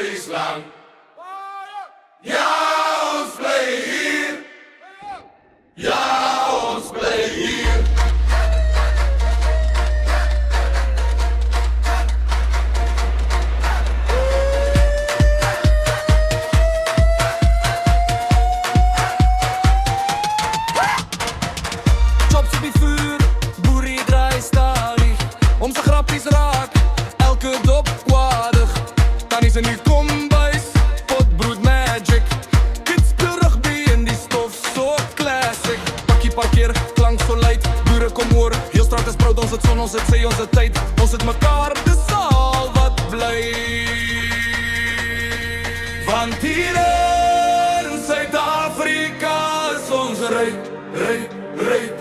historisch lang. Ja, ons bly hier. Ja, ons bly hier. Chops op die vuur, boerie draai stadig. Om sy grappies raak, elke dop kwadig. Tannies in die kombuis, potbrood magic. Kids speel rugby in die stof, so classic. Pakkie parkeer, klank so luid, boere kom hoor. Heel straat is proud, ons het son, ons het sê, ons het tyd. Ons het mekaar, dis al wat bly. Want hier in Suid-Afrika is ons ryk, ryk, ryk.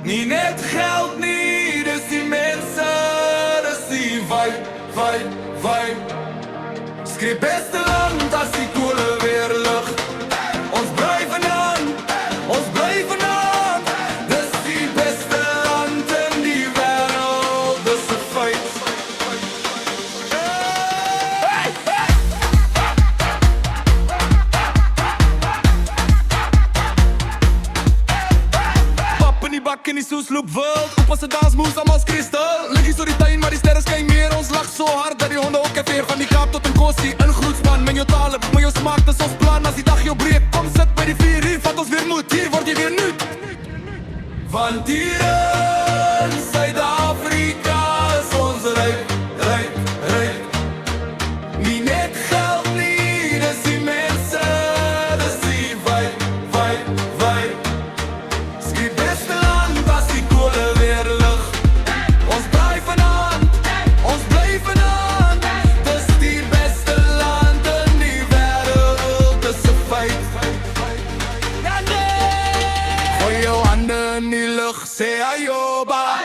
Nie net geld nie, dis die mense, dis die vibe, vibe, vibe. Skryf beste land as die koele weer lig. Ons bly vanaand, ons bly vanaand. Dis die beste land in die wêreld, dis 'n feit. Hey, hey! Pap in die bak in die soesloop wild. Opa se dansmoves allemaal als kristal. Liggies door die tuin maar die sterren skyn meer. Ons lag so hard dat die honde ook veer. Van die Kaap tot in Kossie, in Groetspan. Men jou tale, men jou smaak, dis ons plan. As die dag jou breek, kom sit by die vuur. Hier vat ons weer moed, hier word jy weer nuut. Want hier in Suid-Afrika is ons ryk, ryk, ryk. Nie net geld nie, dis die mense, dis die vibe, vibe, vibe. Skryf beste land as die koele weer lig. Ons bly vanaand, ons bly vanaand. Dis die beste land in die wêreld, dis 'n feit. Ja nee! Gooi jou hande in die lug, sê ayoba.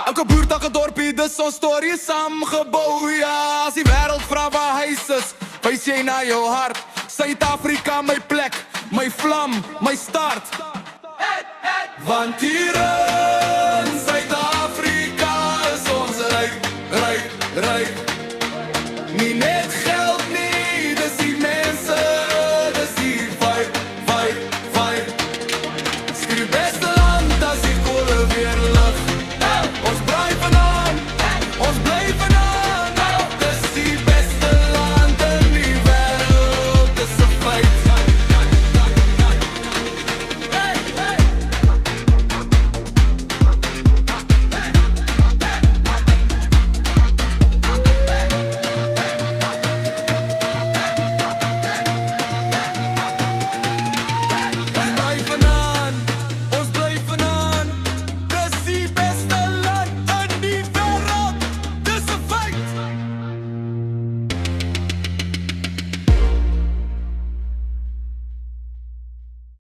Elke boerdag 'n dorpie, dis ons storie saamgebou. Ja, as die wêreld vra waar huis is, wys jy na jou hart. Suid-Afrika my plek, my vlam, my start. Want hier in